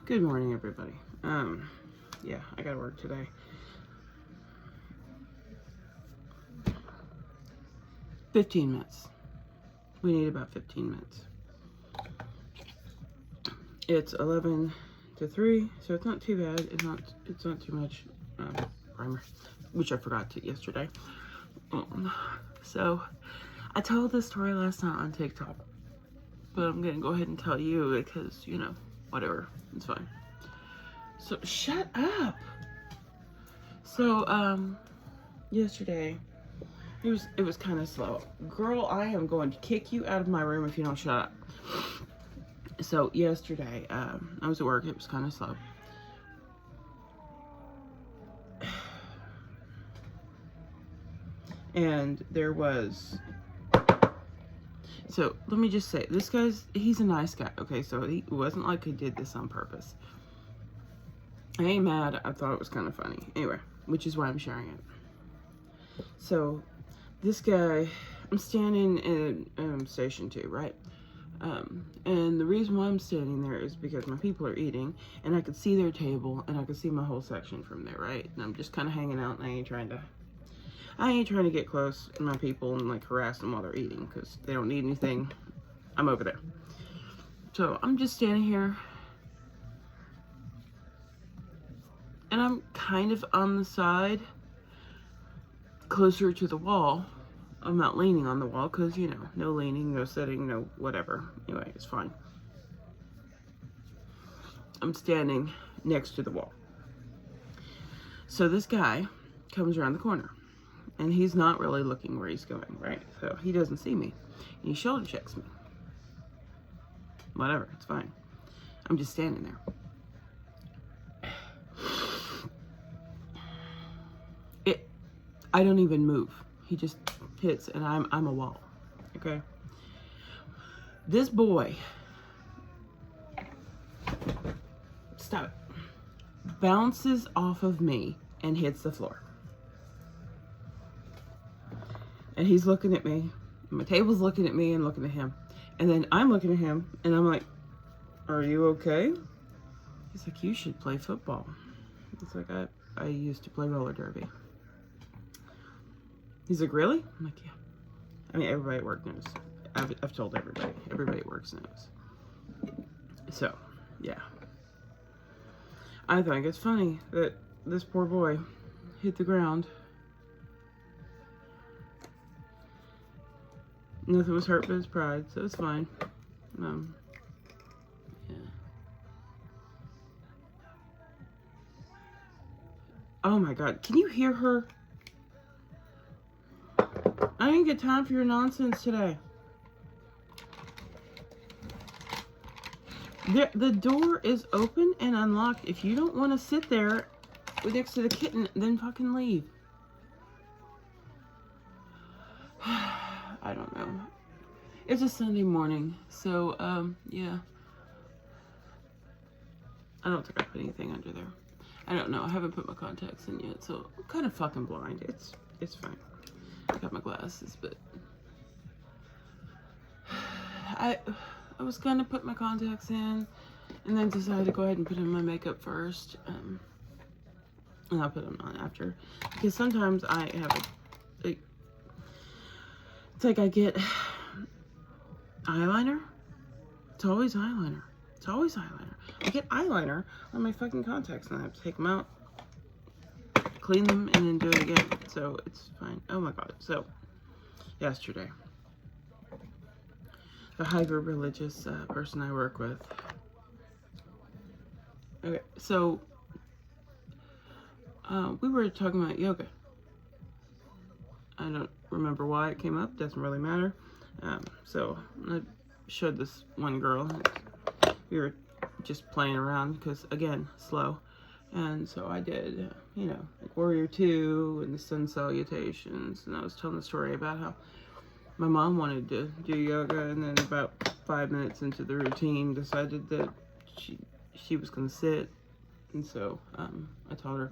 Good morning, everybody. Yeah, I gotta work today. $15 minutes. We need about 15 minutes. It's 11 to 3, so it's not too bad. It's not too much primer, which I forgot to yesterday. So I told this story last night on TikTok, but I'm gonna go ahead and tell you because, you know, whatever, it's fine. So shut up. So yesterday it was kind of slow. Girl, I am going to kick you out of my room if you don't shut up. So yesterday I was at work. It was kind of slow. And there was, so let me just say, this he's a nice guy, okay? So it wasn't like he did this on purpose. I ain't mad. I thought it was kind of funny. Anyway, which is why I'm sharing it. So this guy, I'm standing in station 2, right? And the reason why I'm standing there is because my people are eating, and I could see their table, and I could see my whole section from there, right? And I'm just kind of hanging out, and I ain't trying to get close to my people and like harass them while they're eating, because they don't need anything. I'm over there. So I'm just standing here, and I'm kind of on the side, closer to the wall. I'm not leaning on the wall because, you know, no leaning, no sitting, no whatever. Anyway, it's fine. I'm standing next to the wall. So this guy comes around the corner, and he's not really looking where he's going, right? So he doesn't see me. And he shoulder checks me. Whatever, it's fine. I'm just standing there. I don't even move. He just hits, and I'm a wall. Okay. This boy, stop it, bounces off of me and hits the floor. And he's looking at me. My table's looking at me and looking at him. And then I'm looking at him, and I'm like, "Are you okay?" He's like, "You should play football." It's like, I used to play roller derby. He's like, "Really?" I'm like, "Yeah." I mean, everybody at work knows. I've told everybody. Everybody at work knows. So, yeah. I think it's funny that this poor boy hit the ground. Nothing was hurt but his pride, so it's fine. Yeah. Oh my God, can you hear her? I didn't get time for your nonsense today. The door is open and unlocked. If you don't want to sit there next to the kitten, then fucking leave. I don't know. It's a Sunday morning, so, yeah. I don't think I put anything under there. I don't know. I haven't put my contacts in yet, so I'm kind of fucking blind. It's fine. I got my glasses, but I was gonna put my contacts in, and then decided to go ahead and put in my makeup first, and I'll put them on after, because sometimes I have it's like I get eyeliner. It's always eyeliner. It's always eyeliner. I get eyeliner on my fucking contacts, and I have to take them out, clean them, and then do it again. So it's fine. Oh my God. So yesterday, the hyper religious person I work with. Okay, so we were talking about yoga. I don't remember why it came up. Doesn't really matter. So I showed this one girl. We were just playing around because, again, slow. And so I did, you know, like Warrior 2 and the sun salutations. And I was telling the story about how my mom wanted to do yoga, and then about 5 minutes into the routine decided that she was going to sit. And so I taught her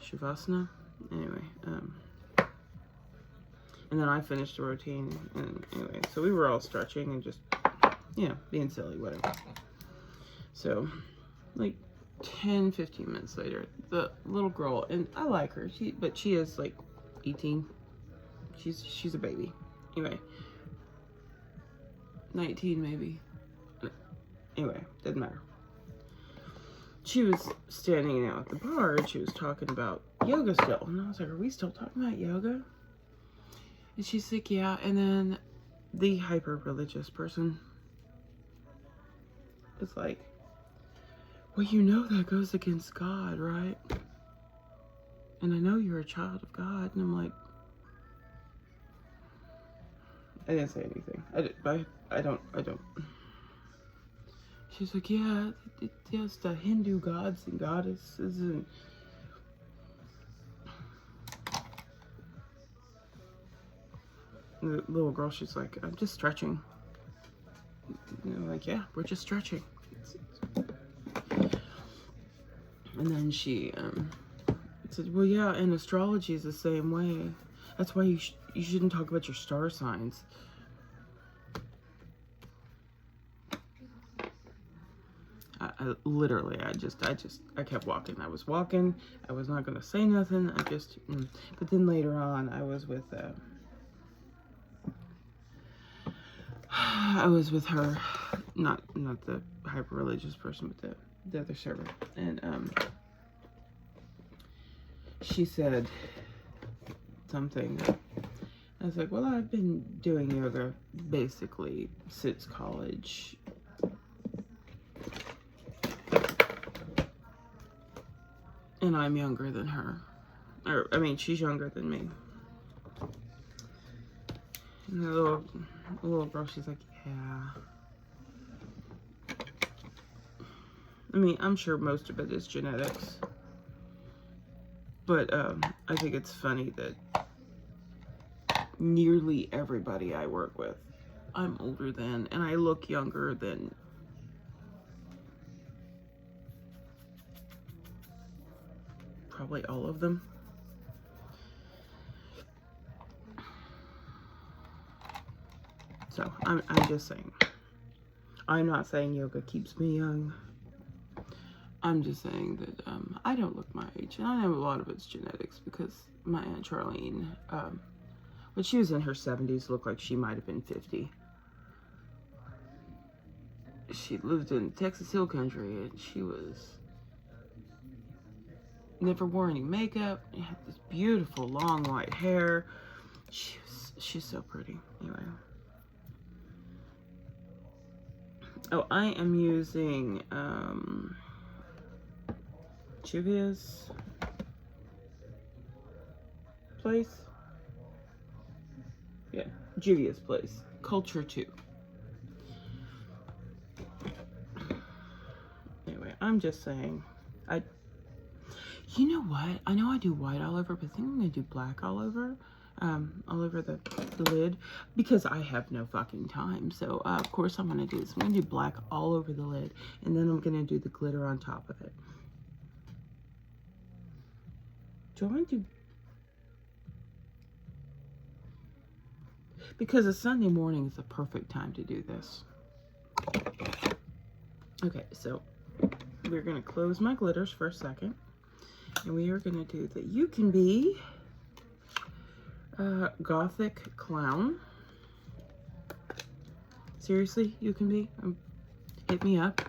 Shavasana. Anyway, and then I finished the routine. And anyway, so we were all stretching and just, you know, being silly, whatever. So, like 10, 15 minutes later, the little girl, and I like her, but she is like 18. She's a baby. Anyway, 19 maybe. Anyway, doesn't matter. She was standing out at the bar and she was talking about yoga still. And I was like, are we still talking about yoga? And she's like, yeah. And then the hyper-religious person is like, well, you know that goes against God, right? And I know you're a child of God. And I'm like, I didn't say anything. I don't. She's like, yeah, it's just the Hindu gods and goddesses and the little girl, she's like, I'm just stretching. And I'm like, yeah, we're just stretching. And then she said, well, yeah, and astrology is the same way. That's why you shouldn't talk about your star signs. I literally, I kept walking. I was walking. I was not going to say nothing. But then later on, I was with her, not the hyper-religious person, but the other servant. And she said something. I was like, well, I've been doing yoga basically since college. And I'm younger than her. Or, I mean, she's younger than me. And the little girl, she's like, yeah. I mean, I'm sure most of it is genetics. But I think it's funny that nearly everybody I work with, I'm older than, and I look younger than probably all of them. So I'm just saying. I'm not saying yoga keeps me young. I'm just saying that I don't look my age, and I know a lot of it's genetics because my Aunt Charlene, when she was in her 70s, looked like she might have been 50. She lived in Texas Hill Country, and she never wore any makeup. She had this beautiful long white hair. She's so pretty. Anyway. Oh, I am using Juvia's Place. Yeah, Juvia's Place. Culture 2. Anyway, I'm just saying, you know what? I know I do white all over, but I think I'm gonna do black all over the lid because I have no fucking time. So of course I'm gonna do this. I'm gonna do black all over the lid, and then I'm gonna do the glitter on top of it. Do I want to do? Because a Sunday morning is the perfect time to do this. Okay, so we're gonna close my glitters for a second, and we are gonna do the You Can Be Gothic Clown. Seriously, You Can Be? Hit me up.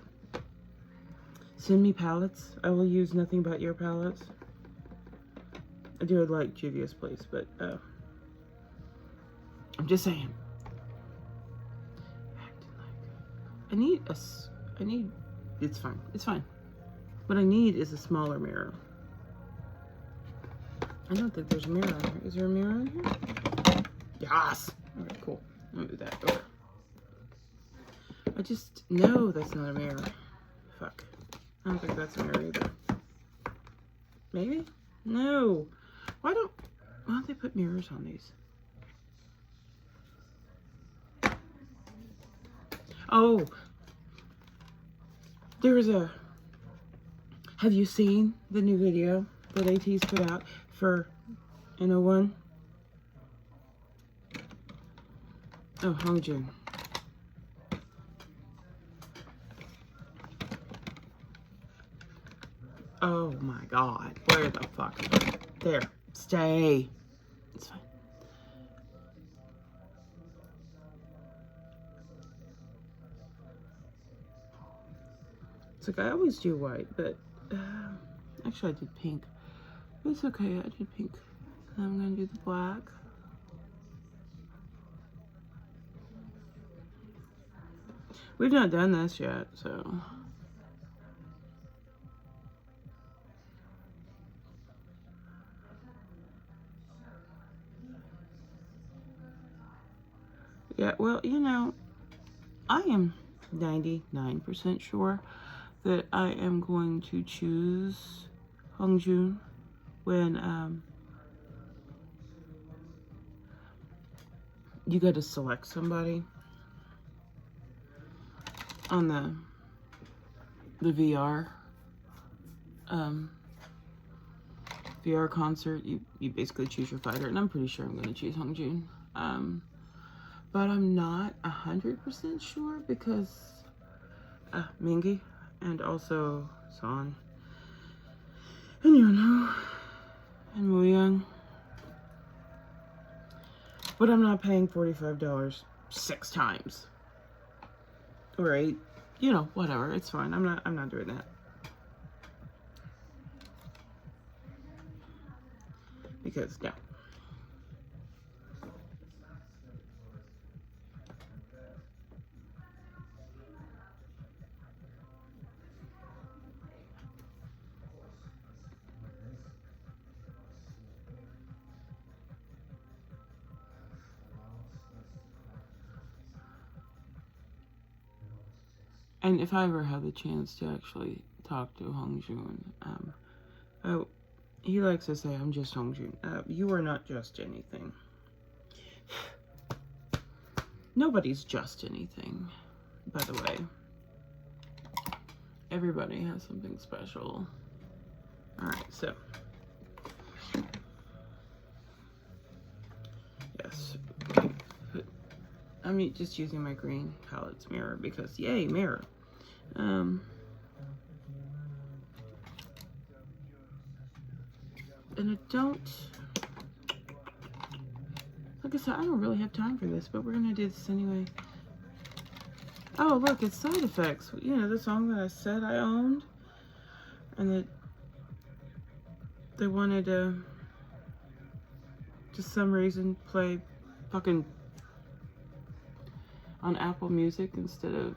Send me palettes. I will use nothing but your palettes. I do like Juvia's Place, but I'm just saying. It's fine. It's fine. What I need is a smaller mirror. I don't think there's a mirror on here. Is there a mirror on here? Yes! Alright, cool. I'll move that over. No, that's not a mirror. Fuck. I don't think that's a mirror either. Maybe? No. Why don't they put mirrors on these? Oh. Have you seen the new video that AT's put out for N01? Oh, Hongjin. Oh my God. Where the fuck? There. Stay. It's fine. It's like I always do white, but actually I did pink. But it's okay, I did pink. And I'm gonna do the black. We've not done this yet, so. Yeah, well, you know, I am 99% sure that I am going to choose Hongjun when you got to select somebody on the VR concert. You basically choose your fighter, and I'm pretty sure I'm going to choose Hongjun. But I'm not 100% sure because Mingi and also Son and Yono and Muyang. But I'm not paying $45 6 times. Or 8. You know, whatever. It's fine. I'm not doing that. Because no. And if I ever have the chance to actually talk to Hongjun, he likes to say, I'm just Hongjun. You are not just anything. Nobody's just anything, by the way. Everybody has something special. Alright, so. Yes. I'm just using my green palette's mirror because, yay, mirror. And I don't, like I said, I don't really have time for this, but we're gonna do this anyway. Oh, look, it's side effects. You know, the song that I said I owned, and that they wanted to, for some reason, play fucking on Apple Music instead of,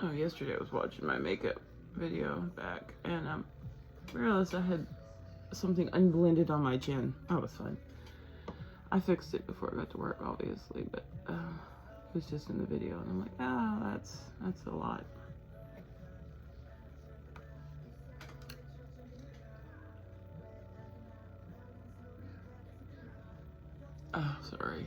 oh, yesterday I was watching my makeup video back, and realized I had something unblended on my chin. Oh, it's fine. I fixed it before I got to work, obviously, but it was just in the video, and I'm like, oh, that's a lot. Oh, sorry.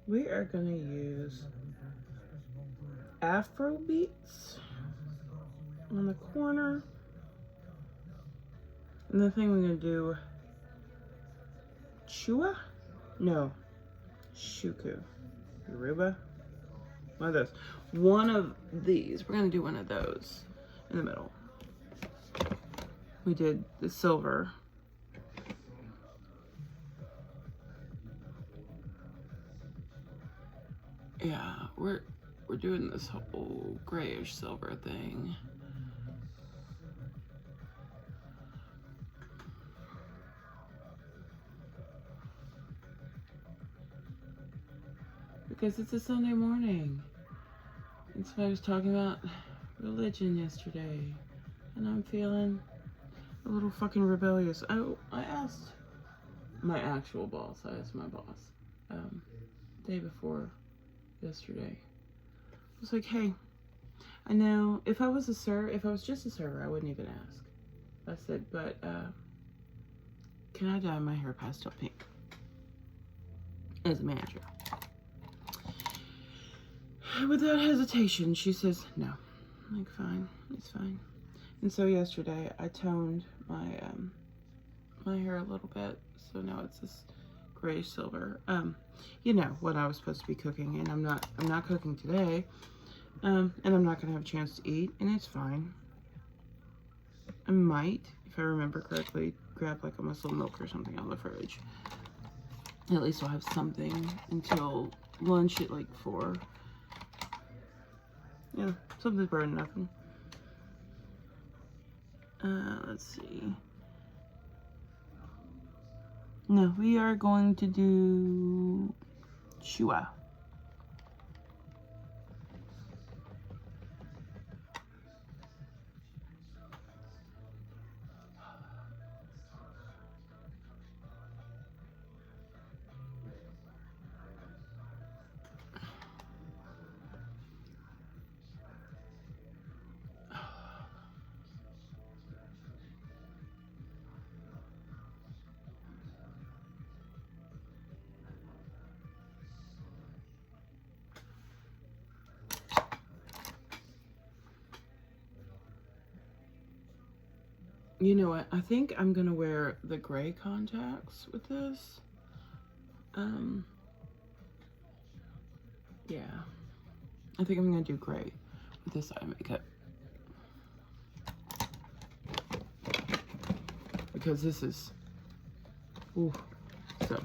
We are gonna use Afro beats on the corner. And the thing we're gonna do, Chua? No, Shuku. Yoruba? One of those. One of these. We're gonna do one of those in the middle. We did the silver. Yeah, we're doing this whole grayish silver thing. Because it's a Sunday morning. That's why I was talking about religion yesterday. And I'm feeling A little fucking rebellious. I asked my actual boss. I asked my boss, day before yesterday. I was like, hey, I know if I was just a server, I wouldn't even ask. I said, but can I dye my hair pastel pink as a manager? Without hesitation, she says no. I'm like, fine, it's fine. And so yesterday, I toned my my hair a little bit, so now it's this grayish silver. You know what I was supposed to be cooking, and I'm not cooking today, and I'm not gonna have a chance to eat, and it's fine. I might, if I remember correctly, grab like a muscle milk or something out of the fridge. At least I'll have something until lunch at like 4. Yeah, something's better than nothing. Let's see. No, we are going to do Shua. You know what? I think I'm gonna wear the gray contacts with this. Yeah. I think I'm gonna do gray with this eye makeup. Because this is, ooh, so.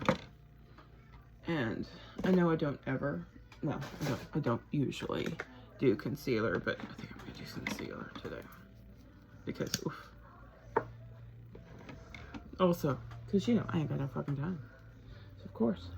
And I know I don't usually do concealer, but I think I'm gonna do some concealer today. Because, oof. Also, because, you know, I ain't got no fucking time. So, of course.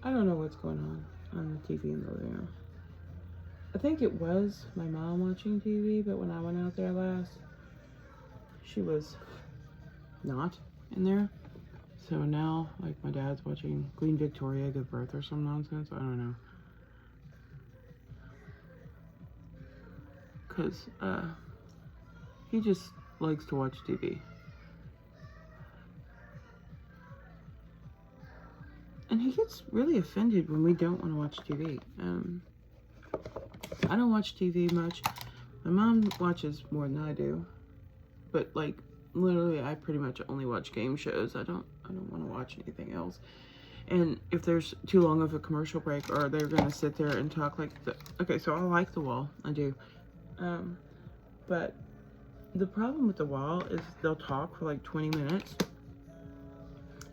I don't know what's going on the TV in the living room. I think it was my mom watching TV, but when I went out there last, she was not in there. So now, like, my dad's watching Queen Victoria give birth or some nonsense. I don't know. Because, he just likes to watch TV. And he gets really offended when we don't want to watch TV. I don't watch TV much. My mom watches more than I do. But, like, literally, I pretty much only watch game shows. I don't want to watch anything else. And if there's too long of a commercial break, or they're going to sit there and talk like... Okay, so I like The Wall. I do. But the problem with The Wall is they'll talk for like 20 minutes.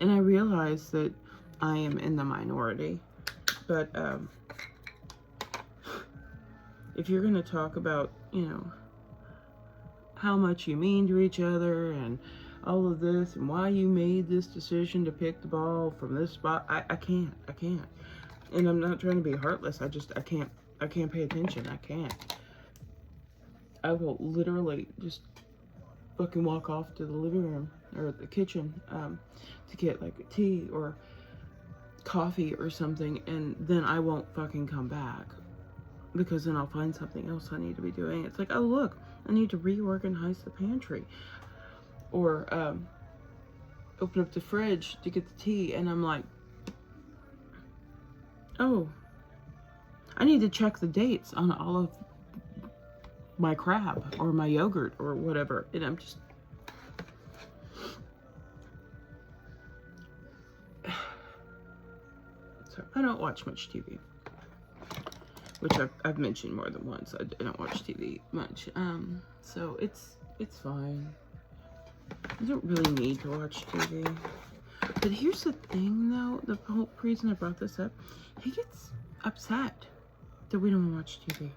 And I realize that I am in the minority. But if you're going to talk about, you know, how much you mean to each other and all of this and why you made this decision to pick the ball from this spot, I can't. And I'm not trying to be heartless. I can't pay attention. I can't. I will literally just fucking walk off to the living room or the kitchen to get like a tea or coffee or something, and then I won't fucking come back because then I'll find something else I need to be doing. It's like, oh look, I need to reorganize the pantry, or open up the fridge to get the tea, and I'm like, oh, I need to check the dates on all of my crab or my yogurt or whatever, and I'm just So I don't watch much TV, which I've mentioned more than once. I don't watch TV much. So it's fine. I don't really need to watch TV. But here's the thing, though. The whole reason I brought this up, he gets upset that we don't watch TV.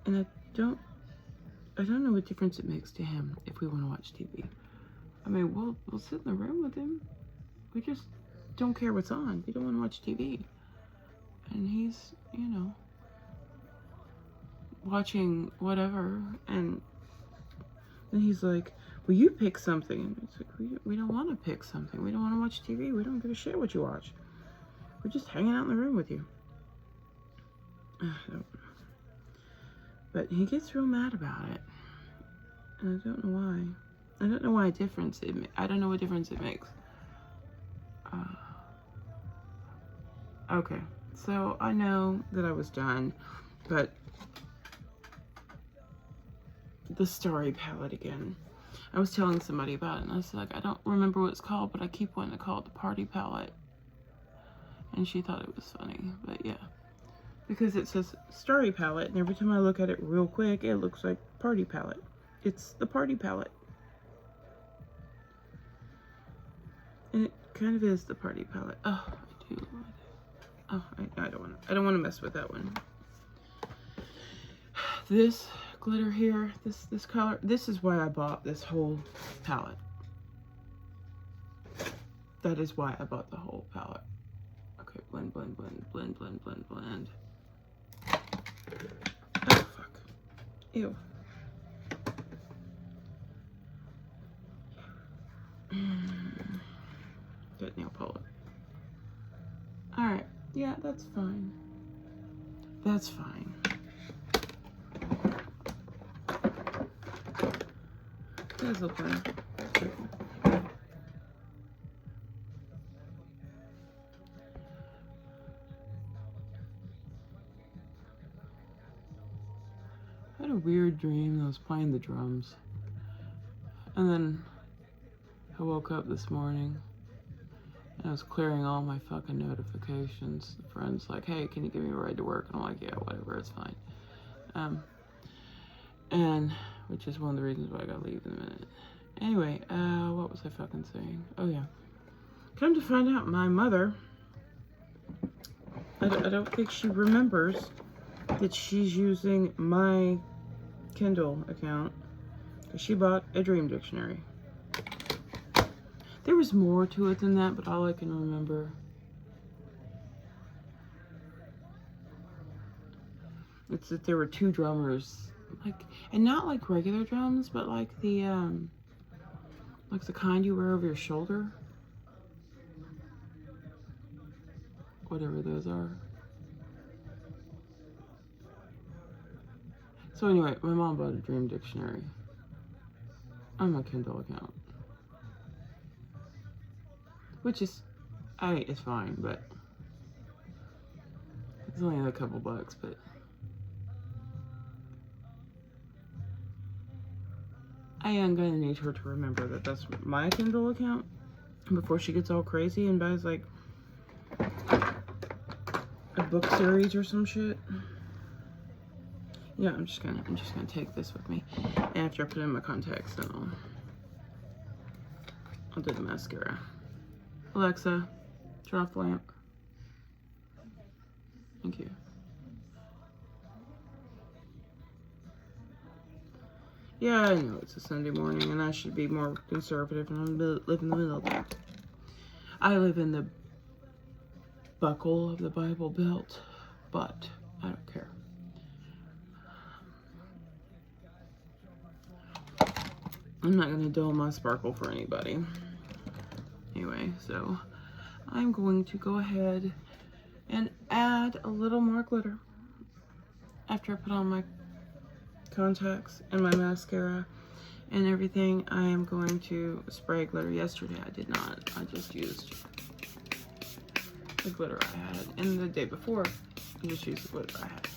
And I don't know what difference it makes to him if we want to watch TV. I mean, we'll sit in the room with him. We just don't care what's on. We don't want to watch TV. And he's, you know, watching whatever, and then he's like, well, you pick something. And it's like, we don't want to pick something. We don't want to watch TV. We don't give a shit what you watch. We're just hanging out in the room with you. But he gets real mad about it. And I don't know why. I don't know what difference it makes. Okay, so I know that I was done, but the Starry palette again. I was telling somebody about it, and I was like, I don't remember what it's called, but I keep wanting to call it the Party palette. And she thought it was funny, but yeah. Because it says Starry palette, and every time I look at it real quick, it looks like Party palette. It's the Party palette. And it kind of is the Party palette. Oh, I do. Oh, I don't want to mess with that one. This glitter here, this color, this is why I bought this whole palette. That is why I bought the whole palette. Okay, blend, blend, blend, blend, blend, blend, blend. Oh, fuck. Ew. Good nail polish. Alright, yeah, that's fine. That's fine. These look fine. I had a weird dream that I was playing the drums. And then I woke up this morning and I was clearing all my fucking notifications. The friend's like, hey, can you give me a ride to work? And I'm like, yeah, whatever, it's fine. And which is one of the reasons why I gotta leave in a minute. Anyway, what was I fucking saying? Oh yeah. Come to find out, my mother, I don't think she remembers that she's using my Kindle account. She bought a dream dictionary. There was more to it than that, but all I can remember it's that there were two drummers, like, and not like regular drums, but like the kind you wear over your shoulder, whatever those are. So anyway, my mom bought a dream dictionary on my Kindle account, which is, it's fine, but it's only a couple bucks, but I am gonna need her to remember that that's my Kindle account before she gets all crazy and buys like a book series or some shit. Yeah, I'm just gonna take this with me. And after I put in my contacts, then I'll do the mascara. Alexa, turn off the lamp. Thank you. Yeah, I know it's a Sunday morning and I should be more conservative and I live in the middle of that. I live in the buckle of the Bible Belt, but I don't care. I'm not going to dull my sparkle for anybody. Anyway, so I'm going to go ahead and add a little more glitter after I put on my contacts and my mascara and everything. I am going to spray glitter. Yesterday I did not. I just used the glitter I had. And the day before, I just used the glitter I had.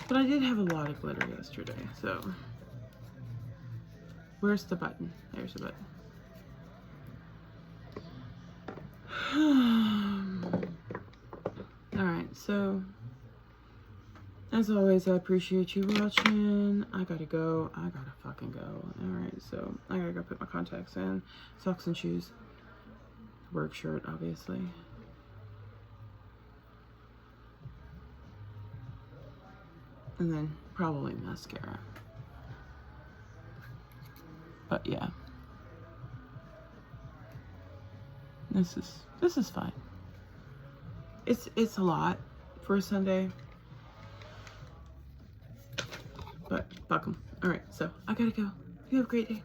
But I did have a lot of glitter yesterday, so. Where's the button? There's the button. Alright, so as always, I appreciate you watching. I gotta go. I gotta fucking go. Alright, so I gotta go put my contacts in, socks and shoes, work shirt, obviously. And then probably mascara. But yeah. This is fine. It's a lot for a Sunday. But fuck 'em. Alright, so I gotta go. You have a great day.